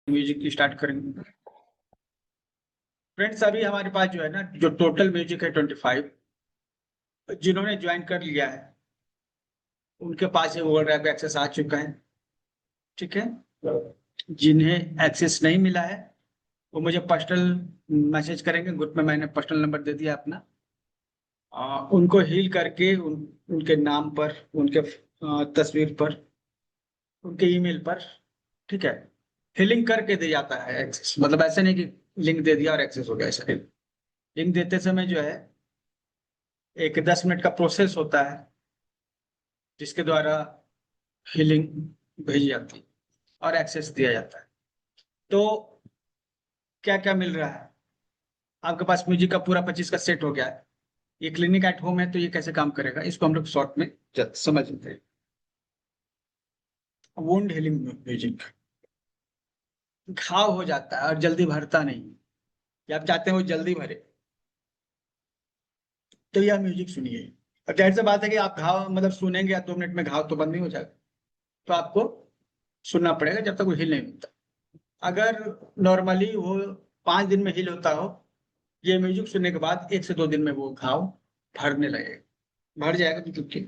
Music की start करेंगे। Friends, अभी हमारे पास जो है ना, जो टोटल म्यूजिक है 25। जिन्होंने ज्वाइन कर लिया है उनके पास ये वर्ल्ड रैप एक्सेस आ चुका है। ठीक है। जिन्हें एक्सेस नहीं मिला है वो मुझे पर्सनल मैसेज करेंगे। ग्रुप में मैंने पर्सनल नंबर दे दिया अपना। उनको हील करके उनके नाम पर, उनके तस्वीर पर, उनके ईमेल पर, ठीक है, हीलिंग करके दे जाता है एक्सेस। मतलब ऐसे नहीं कि लिंक दे दिया और एक्सेस हो गया, ऐसा नहीं। लिंक देते समय जो है एक 10 मिनट का प्रोसेस होता है जिसके द्वारा हीलिंग भेजी जाती है और एक्सेस दिया जाता है। तो क्या क्या मिल रहा है? आपके पास म्यूजिक का पूरा 25 का सेट हो गया है। ये क्लिनिक एट होम है, तो ये कैसे काम करेगा इसको हम लोग शॉर्ट में समझ लेते हैं। Wound healing music. घाव हो जाता है और जल्दी भरता नहीं, या आप चाहते हैं वो जल्दी भरे, तो यह म्यूजिक सुनिए। और जाहिर सी बात है कि आप घाव मतलब सुनेंगे या 2 मिनट में घाव तो बंद नहीं हो जाएगा, तो आपको सुनना पड़ेगा जब तक वो हील नहीं होता। अगर नॉर्मली वो 5 दिन में हील होता हो, ये म्यूजिक सुनने के बाद 1 से 2 दिन में वो घाव भरने लगेगा, भर जाएगा मतलब कि,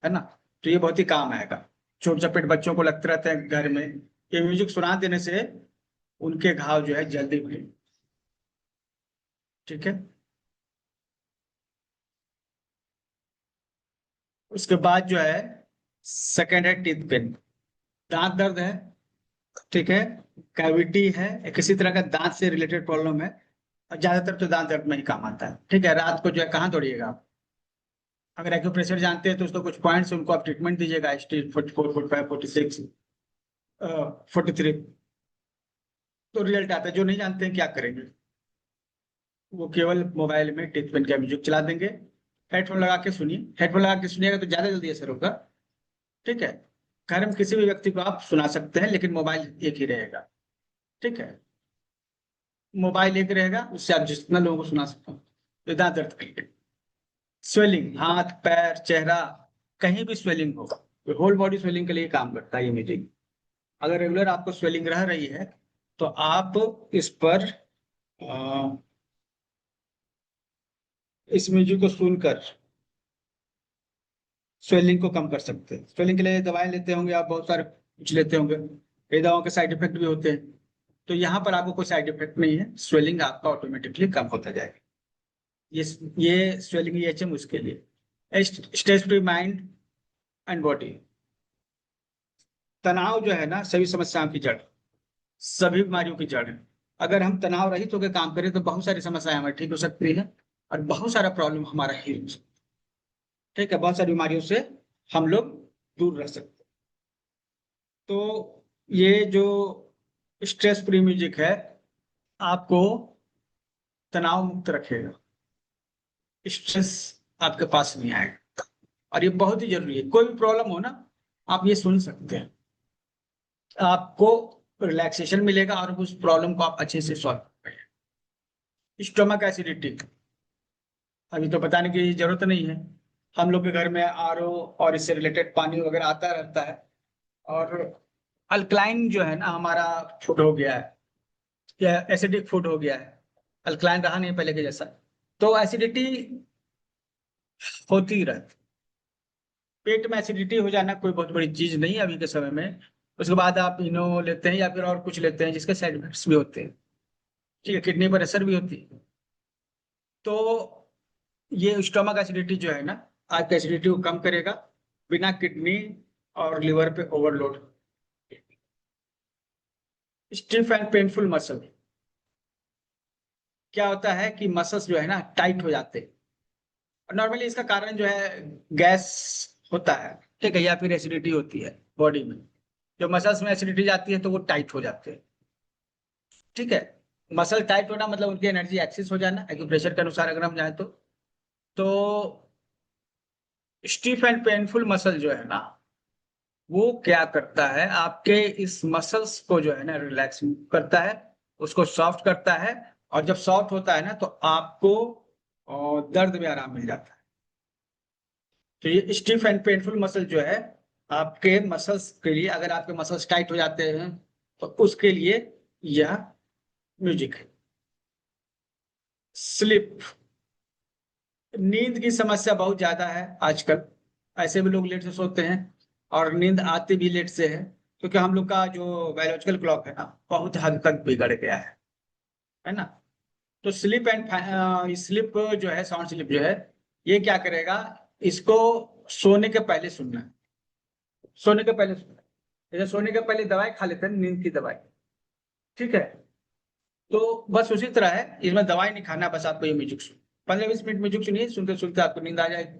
है ना। तो ये बहुत ही काम आएगा। छोटे चपेट बच्चों को लगते रहते हैं घर में, ये म्यूजिक सुना देने से उनके घाव जो है जल्दी भरे। ठीक है। उसके बाद जो है सेकेंड है टीथ पेन। दांत दर्द है, ठीक है, कैविटी है, किसी तरह का दांत से रिलेटेड प्रॉब्लम है, और ज्यादातर तो दांत दर्द में ही काम आता है। ठीक है। रात को जो है कहाँ दौड़िएगा आप? अगर एक्यूप्रेशर जानते हैं तो उसको कुछ पॉइंट्स उनको आप ट्रीटमेंट दीजिएगा, स्टील 44, 45, 46, 43, तो रिजल्ट आता है। जो नहीं जानते हैं क्या करेंगे, वो केवल मोबाइल में टिथ पेन का म्यूजिक चला देंगे। हेडफोन लगा के सुनिए। हेडफोन लगा के सुनिएगा तो ज्यादा जल्दी असर होगा। ठीक है। घर में किसी भी व्यक्ति को आप सुना सकते हैं, लेकिन मोबाइल एक ही रहेगा। ठीक है। मोबाइल एक रहेगा, उससे आप जितना लोगों को सुना सकते हो। तो दांत दर्द के लिए, स्वेलिंग, हाथ पैर चेहरा, कहीं भी स्वेलिंग होगा, होल बॉडी स्वेलिंग के लिए काम करता है ये म्यूजिक। अगर रेगुलर आपको स्वेलिंग रह रही है तो आप इस पर इस म्यूजिक को सुनकर स्वेलिंग को कम कर सकते हैं। स्वेलिंग के लिए दवाएं लेते होंगे आप, बहुत सारे कुछ लेते होंगे, कई दवाओं के साइड इफेक्ट भी होते हैं। तो यहाँ पर आपको कोई साइड इफेक्ट नहीं है, स्वेलिंग आपका ऑटोमेटिकली कम होता जाएगा। ये ये स्वेलिंग EHM उसके लिए। Stress free mind and body. तनाव जो है ना सभी समस्याओं की जड़, सभी बीमारियों की जड़ है। अगर हम तनाव रहित होकर काम करें तो बहुत सारी समस्याएं हमारी ठीक हो सकती है, और बहुत सारा प्रॉब्लम हमारा ही हो सकता है। ठीक है। बहुत सारी बीमारियों से हम लोग दूर रह सकते हैं। तो ये जो स्ट्रेस फ्री म्यूजिक है आपको तनाव मुक्त रखेगा, स्ट्रेस आपके पास नहीं आएगा। और ये बहुत ही जरूरी है। कोई भी प्रॉब्लम हो ना, आप ये सुन सकते हैं, आपको रिलैक्सेशन मिलेगा और उस प्रॉब्लम को आप अच्छे से सॉल्व कर पाएंगे। स्टोमक एसिडिटी, अभी तो बताने की जरूरत नहीं है। हम लोग के घर में RO और इससे रिलेटेड पानी वगैरह आता रहता है। और अल्कलाइन जो है ना हमारा फूड हो गया है, या एसिडिक फूड हो गया है, अल्कलाइन रहा नहीं पहले के जैसा। तो एसिडिटी होती रहती। पेट में एसिडिटी हो जाना कोई बहुत बड़ी चीज नहीं है अभी के समय में। उसके बाद आप इनो लेते हैं या फिर और कुछ लेते हैं जिसके साइड इफेक्ट्स भी होते हैं। ठीक है। किडनी पर असर भी होती है। तो ये स्टोमक एसिडिटी जो है ना, आपकी एसिडिटी को कम करेगा बिना किडनी और लिवर पे overload. Stiff and painful muscle, क्या होता है कि मसल्स जो है ना टाइट हो जाते हैं। और नॉर्मली इसका कारण जो है गैस होता है, ठीक है, या फिर एसिडिटी होती है बॉडी में। जब मसल्स में एसिडिटी जाती है तो वो टाइट हो जाते हैं। ठीक है। मसल टाइट होना मतलब उनकी एनर्जी एक्सेस हो जाना, एक्यूप्रेशर के अनुसार अगर हम जाए तो स्टिफ एंड पेनफुल मसल जो है ना, वो क्या करता है, आपके इस मसल्स को जो है ना रिलैक्स करता है, उसको सॉफ्ट करता है। और जब सॉफ्ट होता है ना तो आपको दर्द में आराम मिल जाता है। तो ये स्टिफ एंड पेनफुल मसल जो है आपके मसल्स के लिए, अगर आपके मसल्स टाइट हो जाते हैं तो उसके लिए यह म्यूजिक है। स्लिप, नींद की समस्या बहुत ज्यादा है आजकल। ऐसे भी लोग लेट से सोते हैं और नींद आती भी लेट से है, क्योंकि हम लोग का जो बायोलॉजिकल क्लॉक है ना, बहुत हद तक बिगड़ गया है ना। तो स्लिप एंड स्लिप जो है, साउंड स्लिप जो है, ये क्या करेगा, इसको सोने के पहले सुनना है। सोने के पहले सुनना है, जैसे सोने के पहले दवाई खा लेते हैं, नींद की दवाई, ठीक है। तो बस उसी तरह है, इसमें दवाई नहीं खाना, बस आपको ये म्यूजिक सुन, 15-20 मिनट म्यूजिक सुनिए, सुनते सुनते आपको नींद आ जाएगी,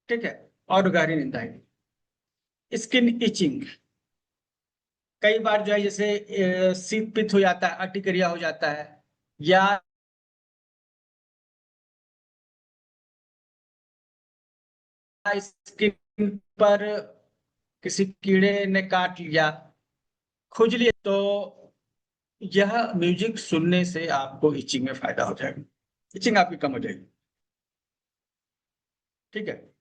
ठीक है, और गहरी नींद आएगी। स्किन इचिंग, कई बार जो है जैसे शीत पित्त हो जाता है, अर्टिकेरिया हो जाता है, या स्किन पर किसी कीड़े ने काट लिया, खुजली, तो यह म्यूजिक सुनने से आपको इचिंग में फायदा हो जाएगा, इचिंग आपकी कम हो जाएगी, ठीक है।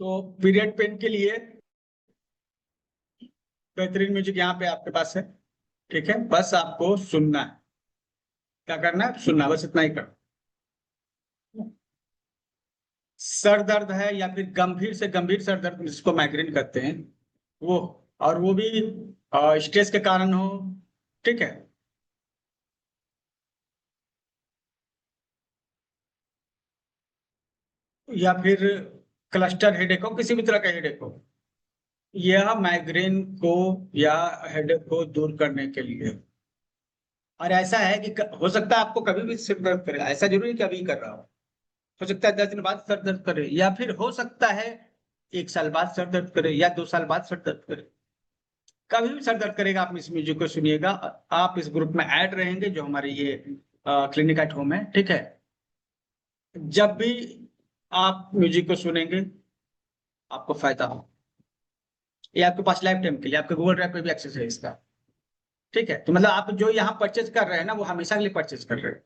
तो पीरियड पेन के लिए बेहतरीन म्यूजिक यहाँ पे आपके पास है, ठीक है, बस आपको सुनना है। क्या करना है, सुनना, बस इतना ही करना। सर दर्द है या फिर गंभीर से गंभीर सर दर्द, जिसको माइग्रेन कहते हैं, वो, और वो भी स्ट्रेस के कारण हो, ठीक है, या फिर क्लस्टर हेडेक हो, किसी भी तरह का हेडेक हो, यह माइग्रेन को या हेडेक को दूर करने के लिए। और ऐसा है कि हो सकता है आपको कभी भी सिर दर्द करे, ऐसा जरूरी है कि अभी कर रहा हो सकता है 10 दिन बाद सर दर्द करे, या फिर हो सकता है 1 साल बाद सर दर्द करे, या 2 साल बाद सर दर्द करे, कभी भी सर दर्द करेगा, आप इस म्यूजिक को सुनिएगा। आप इस ग्रुप में ऐड रहेंगे जो हमारे ये क्लिनिक एट होम है, ठीक है। जब भी आप म्यूजिक को सुनेंगे आपको फायदा हो, ये आपके पास लाइफ टाइम के लिए, आपके गूगल ड्राइव पे भी एक्सेस है इसका, ठीक है। तो मतलब आप जो यहाँ परचेज कर रहे हैं ना, वो हमेशा के लिए परचेज कर रहे हैं।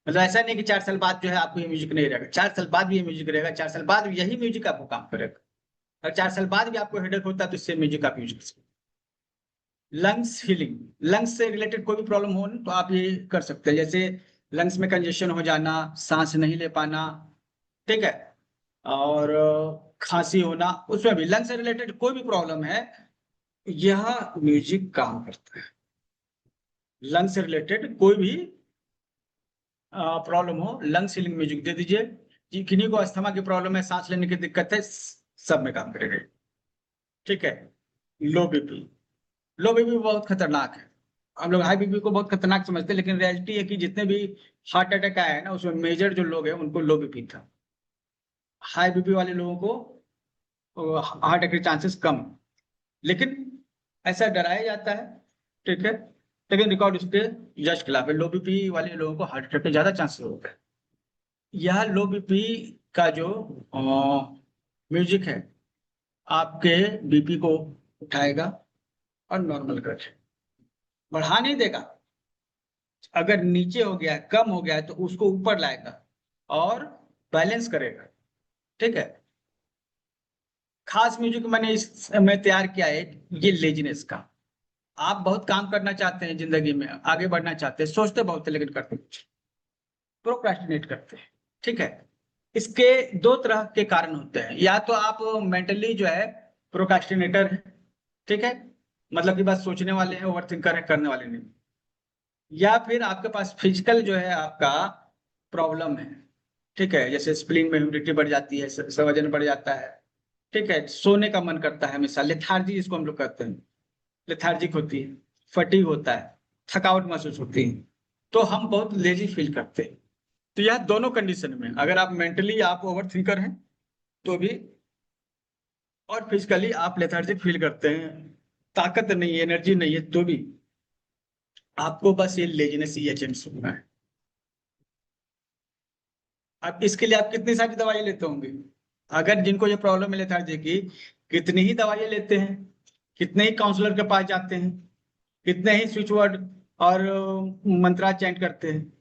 मतलब ऐसा नहीं कि 4 साल बाद जो है आपको ये म्यूजिक नहीं रहेगा, 4 साल बाद भी ये म्यूजिक रहेगा, 4 साल बाद भी यही म्यूजिक आपको काम करेगा। और 4 साल बाद भी आपको हेडेक होता है तो इससे म्यूजिक आप यूज कर सकते हैं। लंग्स हीलिंग, लंग्स से रिलेटेड कोई भी प्रॉब्लम हो ना, तो आप ये कर सकते हैं, जैसे लंग्स में कंजेशन हो जाना, सांस नहीं ले पाना, ठीक है, और खांसी होना, उसमें भी लंग्स से रिलेटेड कोई भी प्रॉब्लम है, यह म्यूजिक काम करता है। लंग्स से रिलेटेड कोई भी प्रॉब्लम हो, लंग्स हीलिंग म्यूजिक दे दीजिए। किन्हीं को अस्थमा की प्रॉब्लम है, सांस लेने की दिक्कत है, सब में काम करेगा, ठीक है। लो बीपी, लो बीपी बहुत खतरनाक है। हम लोग हाई बीपी को बहुत खतरनाक समझते हैं, लेकिन रियलिटी है कि जितने भी हार्ट अटैक आए हैं ना, उसमें मेजर जो लोग हैं उनको लो बीपी था। हाई बीपी वाले लोगों को हार्ट अटैक के चांसेस कम, लेकिन ऐसा डराया जाता है, ठीक है, लेकिन रिकॉर्ड उसके जस्ट खिलाफ है, लो बीपी वाले लोगों को हार्ट अटैक के ज्यादा चांसेस होते हैं। यह लो बीपी का जो म्यूजिक है, आपके बीपी को उठाएगा और नॉर्मल कर देगा। बढ़ा नहीं देगा। अगर नीचे हो गया है, कम हो गया है, तो उसको ऊपर लाएगा और बैलेंस करेगा। ठीक है। खास म्यूजिक मैंने इस में तैयार किया है ये लेजीनेस का। आप बहुत काम करना चाहते हैं जिंदगी में, आगे बढ़ना चाहते हैं, सोचते बहुत है लेकिन करते कुछ, प्रोक्रेस्टिनेट करते हैं। ठीक है। इसके दो तरह के कारण होते हैं, या तो आप मेंटली जो है प्रोक्रेस्टिनेटर है, ठीक है, मतलब कि बस सोचने वाले हैं, ओवर थिंकर है, करने वाले नहीं। या फिर आपके पास फिजिकल जो है आपका प्रॉब्लम है। ठीक है, जैसे स्प्लीन में ह्यूमिडिटी बढ़ जाती है, वजन बढ़ जाता है। ठीक है, सोने का मन करता है हमेशा, लेथार्जी जिसको हम लोग कहते हैं, लेथार्जिक होती है, फटीग होता है, थकावट महसूस होती है, तो हम बहुत लेजी फील करते हैं। तो यह दोनों कंडीशन में, अगर आप मेंटली आप ओवर थिंकर हैं तो भी, और फिजिकली आप लेथार्जिक फील करते हैं, ताकत नहीं है, एनर्जी नहीं है, तो भी आपको बस ये लेजीनेस ही एजेंट सुनना है। अब इसके लिए आप कितनी सारी दवाई लेते होंगे? अगर जिनको ये प्रॉब्लम है लेथार्जी की, कितनी ही दवाइयाँ लेते हैं, कितने ही काउंसलर के पास जाते हैं, कितने ही स्विच वर्ड और मंत्रा चैंट करते हैं,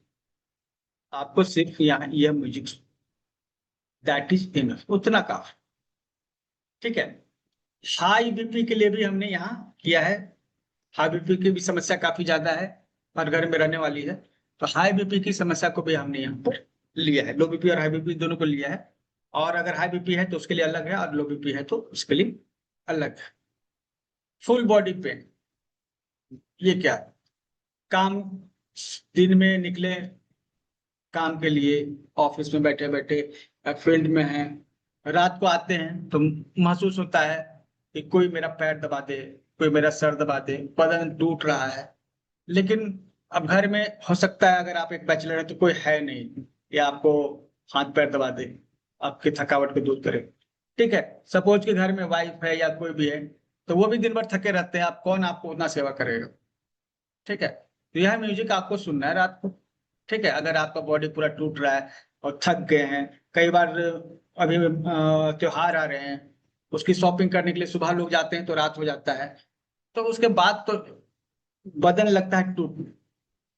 आपको सिर्फ यहाँ यह म्यूजिक, दैट इज इनफ, उतना काफी। ठीक है। हाई बीपी के लिए भी हमने यहाँ किया है। हाई बीपी की भी समस्या काफी ज्यादा है और घर में रहने वाली है, तो हाई बीपी की समस्या को भी हमने यहाँ पर लिया है। लो बीपी और हाई बीपी दोनों को लिया है। और अगर हाई बीपी है तो उसके लिए अलग है, और लो बीपी है तो उसके लिए अलग है। फुल बॉडी पेन, ये क्या है? काम, दिन में निकले काम के लिए, ऑफिस में बैठे बैठे फील्ड में हैं, रात को आते हैं तो महसूस होता है कि कोई मेरा पैर दबा दे, कोई मेरा सर दबा दे, बदन टूट रहा है। लेकिन अब घर में हो सकता है, अगर आप एक बैचलर है तो कोई है नहीं या आपको हाथ पैर दबा दे, आपकी थकावट को दूर करे। ठीक है। सपोज कि घर में वाइफ है या कोई भी है, तो वो भी दिन भर थके रहते हैं, आप कौन आपको उतना सेवा करेगा? ठीक है, तो यह म्यूजिक आपको सुनना है रात को। ठीक है, अगर आपका बॉडी पूरा टूट रहा है और थक गए हैं, कई बार अभी त्योहार आ रहे हैं, उसकी शॉपिंग करने के लिए सुबह लोग जाते हैं तो रात हो जाता है, तो उसके बाद तो बदन लगता है टूटने।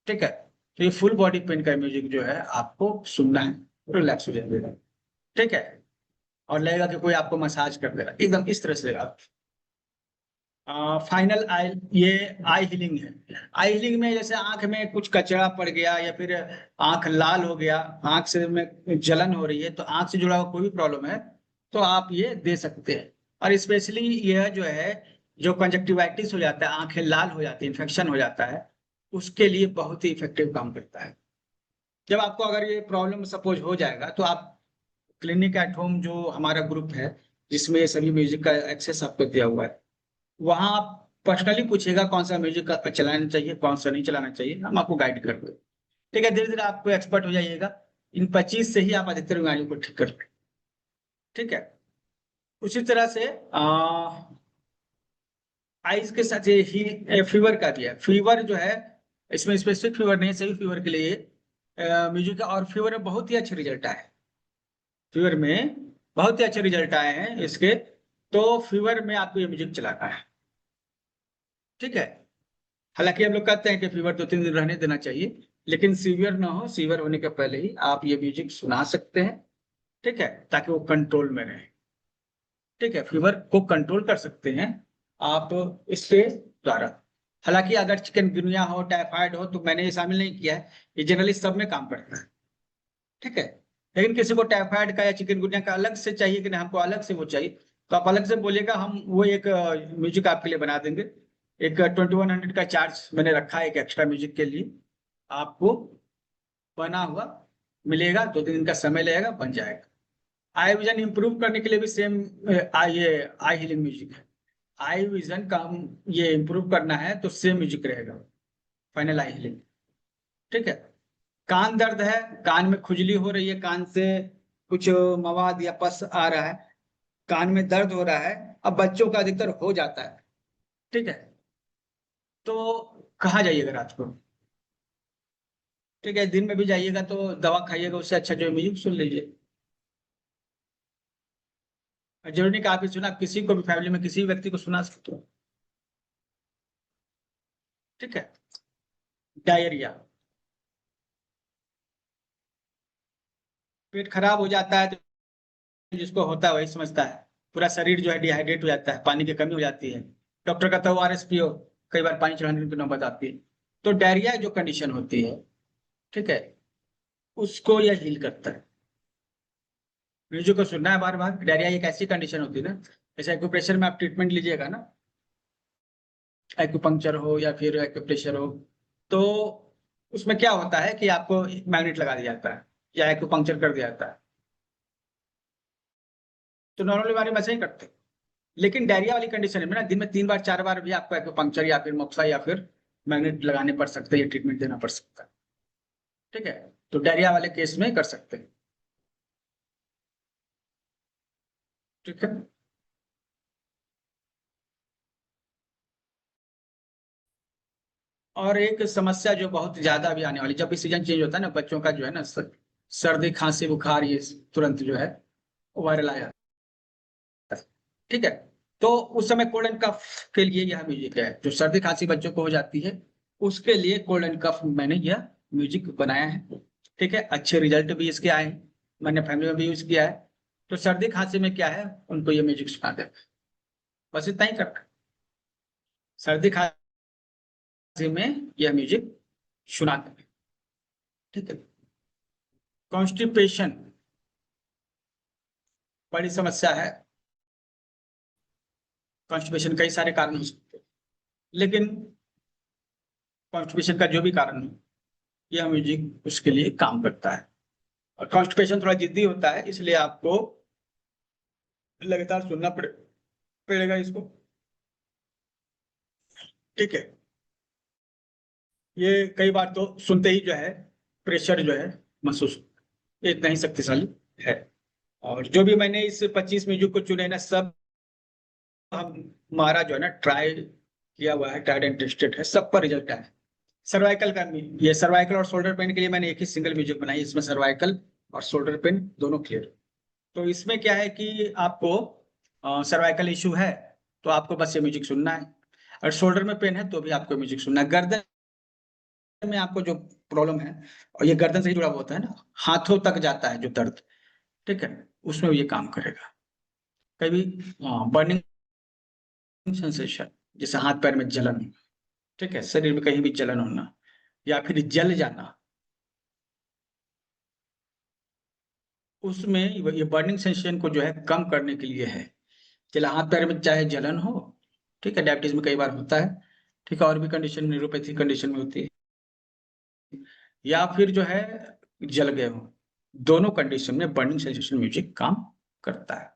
ठीक है, तो ये फुल बॉडी पेन का म्यूजिक जो है आपको सुनना है, रिलैक्स हो जाएगा। ठीक है, और लगेगा कि कोई आपको मसाज कर दे रहा है, एकदम इस तरह से आप। फाइनल आई, ये आई हीलिंग है। आई हीलिंग में जैसे आंख में कुछ कचरा पड़ गया या फिर आंख लाल हो गया, आंख से में जलन हो रही है, तो आंख से जुड़ा हुआ कोई भी प्रॉब्लम है तो आप ये दे सकते हैं। और स्पेशली यह जो है, जो कंजक्टिवाइटिस हो जाता है, आंखें लाल हो जाती है, इन्फेक्शन हो जाता है, उसके लिए बहुत ही इफेक्टिव काम करता है। जब आपको अगर ये प्रॉब्लम सपोज हो जाएगा तो आप क्लिनिक एट होम जो हमारा ग्रुप है, जिसमें ये सभी म्यूजिक का एक्सेस आपको दिया हुआ है, वहां आप पर्सनली पूछिएगा कौन सा म्यूजिक चलाना चाहिए, कौन सा नहीं चलाना चाहिए, हम आपको गाइड कर देंगे। ठीक है, धीरे धीरे आपको एक्सपर्ट हो जाइएगा। इन 25 से ही आप अधिकतर बीमारियों को ठीक कर लेंगे। ठीक है। उसी तरह से आइस के साथ ये ही फीवर का भी है। फीवर जो है, इसमें स्पेसिफिक फीवर नहीं, सभी फीवर के लिए म्यूजिक, और फीवर में बहुत ही अच्छे रिजल्ट आए हैं। फीवर में बहुत ही अच्छे रिजल्ट आए हैं इसके। तो फीवर में आपको ये म्यूजिक चलाना है। ठीक है। हालांकि हम लोग कहते हैं कि फीवर 2-3 दिन रहने देना चाहिए, लेकिन सीवियर ना हो, सीवियर होने के पहले ही आप ये म्यूजिक सुना सकते हैं। ठीक है, ताकि वो कंट्रोल में रहे। ठीक है, फीवर को कंट्रोल कर सकते हैं आप इसके द्वारा। हालांकि अगर चिकनगुनिया हो, टाइफाइड हो, तो मैंने ये शामिल नहीं किया है, ये जनरली सब में काम करता है। ठीक है। लेकिन किसी को टाइफाइड का या चिकनगुनिया का अलग से चाहिए कि नहीं, हमको अलग से वो चाहिए, तो आप अलग से बोलिएगा, हम वो एक म्यूजिक आपके लिए बना देंगे। एक 2100 का चार्ज मैंने रखा है एक एक्स्ट्रा म्यूजिक के लिए, आपको बना हुआ मिलेगा, 2-3 दिन का समय लगेगा, बन जाएगा। आई विजन इंप्रूव करने के लिए भी सेम ये आई हीलिंग म्यूजिक है। आई विजन का हम ये इंप्रूव करना है तो सेम म्यूजिक रहेगा, फाइनल आई हीलिंग। ठीक है। कान दर्द है, कान में खुजली हो रही है, कान से कुछ मवाद या पस आ रहा है, कान में दर्द हो रहा है, अब बच्चों का अधिकतर हो जाता है। ठीक है, तो कहाँ जाइएगा रात को? ठीक है, दिन में भी जाइएगा तो दवा खाइएगा, उससे अच्छा जो म्यूजिक सुन लीजिए। जरूरी नहीं कि आप ही सुना, आप किसी को भी फैमिली में किसी भी व्यक्ति को सुना सकते हो। ठीक है। डायरिया, पेट खराब हो जाता है तो जिसको होता है वही समझता है। पूरा शरीर जो है डिहाइड्रेट हो जाता है, पानी की कमी हो जाती है, डॉक्टर कहता है ORS पियो, कई बार पानी चढ़ाने की नौबत आती है। तो डायरिया जो कंडीशन होती है, ठीक है, उसको यह हील करता है। म्यूजिक को सुनना है बार बार। डायरिया एक ऐसी कंडीशन होती है ना, जैसे एक्यूप्रेशर में आप ट्रीटमेंट लीजिएगा ना, एक्यूपंक्चर हो या फिर एक्यूप्रेशर हो, तो उसमें क्या होता है कि आपको मैग्नेट लगा दिया जाता है या एक्यूपंक्चर कर दिया जाता है। तो नॉर्मल बीमारी में ऐसे ही करते हैं। लेकिन डायरिया वाली कंडीशन में ना, दिन में 3 बार 4 बार भी आपको एक्यूपंक्चर या फिर मोक्सा या फिर मैग्नेट लगाने पड़ सकते हैं या ट्रीटमेंट देना पड़ सकता है। ठीक है, तो डायरिया वाले केस में कर सकते हैं। ठीक है। और एक समस्या जो बहुत ज्यादा भी आने वाली, जब भी सीजन चेंज होता है ना, बच्चों का जो है ना सर्दी खांसी बुखार ये तुरंत जो है वायरल आ जाता है। ठीक है, तो उस समय कोल्ड एंड कफ के लिए यह म्यूजिक है। जो सर्दी खांसी बच्चों को हो जाती है उसके लिए कोल्ड एंड कफ मैंने यह म्यूजिक बनाया है। ठीक है, अच्छे रिजल्ट भी इसके आए हैं, मैंने फैमिली में भी यूज किया है। तो सर्दी खांसी में क्या है, उनको ये म्यूजिक सुना दे, बस इतना ही करना। सर्दी खांसी में यह म्यूजिक सुना दे। ठीक है। कॉन्स्टिपेशन बड़ी समस्या है। कॉन्स्टिपेशन कई सारे कारण हो सकते हैं, लेकिन कॉन्स्टिपेशन का जो भी कारण हो, यह म्यूजिक उसके लिए काम करता है। और कॉन्स्टिपेशन थोड़ा जिद्दी होता है, इसलिए आपको लगातार सुनना पड़ेगा इसको। ठीक है, ये कई बार तो सुनते ही जो है प्रेशर जो है महसूस होता है। ये इतना ही शक्तिशाली है। और जो भी मैंने इस 25 म्यूजिक को चुने ना, सब हमारा जो है ना ट्राई किया हुआ है, ट्राइड एंड टेस्टेड है, सब पर रिजल्ट है। सर्वाइकल का ये सर्वाइकल और शोल्डर पेन के लिए मैंने एक ही सिंगल म्यूजिक बनाई, इसमें सर्वाइकल और शोल्डर पेन दोनों क्लियर। तो इसमें क्या है कि आपको सर्वाइकल इशू है तो आपको बस ये म्यूजिक सुनना है, और शोल्डर में पेन है तो भी आपको म्यूजिक सुनना है। गर्दन में आपको जो प्रॉब्लम है, और ये गर्दन से ही जुड़ा हुआ होता है ना, हाथों तक जाता है जो दर्द, ठीक है, उसमें ये काम करेगा। कभी बर्निंग सेंसेशन, जैसे हाथ पैर में जलन हो, ठीक है, शरीर में कहीं भी जलन होना या फिर जल जाना, उसमें ये बर्निंग सेंसेशन को जो है कम करने के लिए है। चला हाथ पैर में चाहे जलन हो, ठीक है, डायबिटीज में कई बार होता है, ठीक है, और भी कंडीशन न्यूरोपैथी कंडीशन में होती है, या फिर जो है जल गए हो, दोनों कंडीशन में बर्निंग सेंसेशन म्यूजिक काम करता है।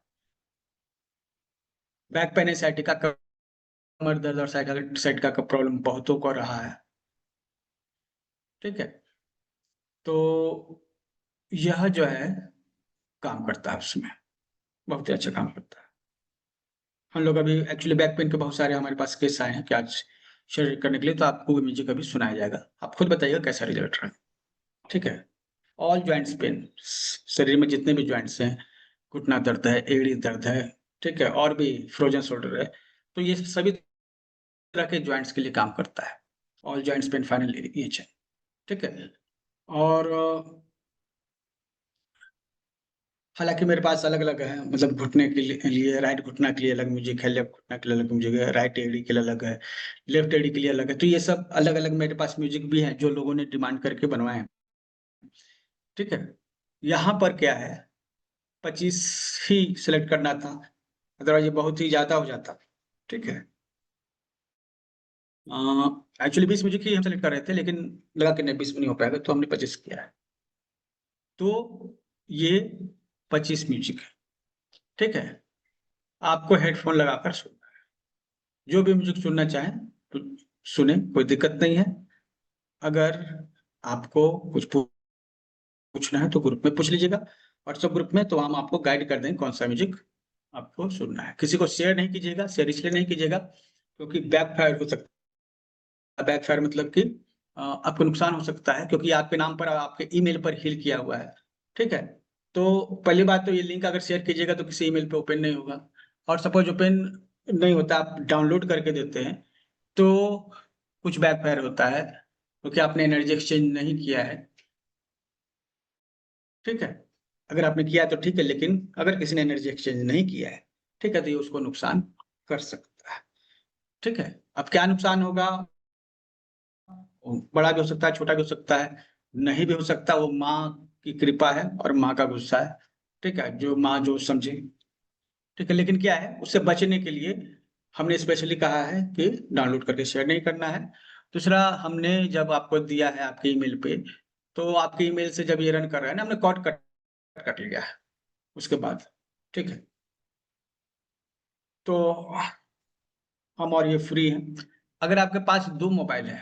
बैक पेन साइटिका, कमर दर्द और साइटिका का प्रॉब्लम बहुतों को रहा है। ठीक है, तो यह जो है काम करता है उसमें, बहुत ही अच्छा काम करता है। हम लोग अभी एक्चुअली बैक पेन के बहुत सारे हमारे पास केस आए हैं कि आज शेयर करने के लिए, तो आपको म्यूजिक अभी सुनाया जाएगा, आप खुद बताइएगा कैसा रिजल्ट रहा। ठीक है। ऑल ज्वाइंट्स पेन, शरीर में जितने भी ज्वाइंट्स हैं, घुटना दर्द है, एड़ी दर्द है, ठीक है, और भी फ्रोजन शोल्डर है, तो ये सभी तरह के ज्वाइंट्स के लिए काम करता है। ऑल ज्वाइंट्स पेन फाइनल ये है। ठीक है। और हालांकि मेरे पास अलग अलग है, मतलब घुटने के लिए राइट घुटना के लिए अलग म्यूजिक है, लेफ्ट घुटना के लिए अलग म्यूजिक है, राइट एड़ी के लिए अलग है, लेफ्ट एड़ी के लिए अलग है। तो ये सब अलग अलग मेरे पास म्यूजिक भी है जो लोगों ने डिमांड करके बनवाए हैं। ठीक है। यहाँ पर क्या है, 25 ही सिलेक्ट करना था, अदरवाइज ये बहुत ही ज्यादा हो जाता। ठीक है। एक्चुअली 20 म्यूजिक ही हम सेलेक्ट कर रहे थे, लेकिन लगा कि नहीं 20 में नहीं हो पाएगा, तो हमने 25 किया है। तो ये 25 म्यूजिक है। ठीक है, आपको हेडफोन लगाकर सुनना है, जो भी म्यूजिक सुनना चाहें तो सुने, कोई दिक्कत नहीं है। अगर आपको कुछ पूछना है तो ग्रुप में पूछ लीजिएगा, व्हाट्सएप ग्रुप में, तो हम आपको गाइड कर देंगे कौन सा म्यूजिक आपको सुनना है। किसी को शेयर नहीं कीजिएगा, शेयर इसलिए नहीं कीजिएगा क्योंकि बैक फायर हो सकता है। बैक फायर मतलब कि आपको नुकसान हो सकता है, क्योंकि आपके नाम पर आपके ईमेल पर हील किया हुआ है। ठीक है, तो पहली बात तो ये लिंक अगर शेयर कीजिएगा तो किसी ईमेल पे ओपन नहीं होगा, और सपोज ओपन नहीं होता, आप डाउनलोड करके देते हैं तो कुछ बैक फायर होता है। क्योंकि आपने एनर्जी एक्सचेंज नहीं किया है, ठीक है। अगर आपने किया है तो ठीक है, लेकिन अगर किसी ने एनर्जी एक्सचेंज नहीं किया है, ठीक है, तो ये उसको नुकसान कर सकता है, ठीक है। अब क्या नुकसान होगा, बड़ा भी हो सकता है, छोटा भी हो सकता है, नहीं भी हो सकता, वो माँ की कृपा है और माँ का गुस्सा है, ठीक है, जो माँ जो समझे, ठीक है। लेकिन क्या है, उससे बचने के लिए हमने स्पेशली कहा है कि डाउनलोड करके शेयर नहीं करना है। दूसरा, हमने जब आपको दिया है आपके ईमेल पे, तो आपके ईमेल से जब ये रन कर रहा है ना, हमने कट कट लिया है उसके बाद, ठीक है। तो हम और ये फ्री हैं। अगर आपके पास दो मोबाइल है,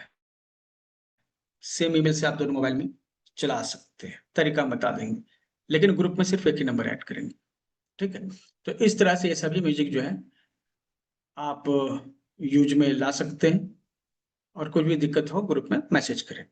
सेम ईमेल से आप दोनों मोबाइल में चला सकते हैं, तरीका हम बता देंगे, लेकिन ग्रुप में सिर्फ एक ही नंबर ऐड करेंगे, ठीक है। तो इस तरह से ये सभी म्यूजिक जो है आप यूज में ला सकते हैं, और कुछ भी दिक्कत हो ग्रुप में मैसेज करें।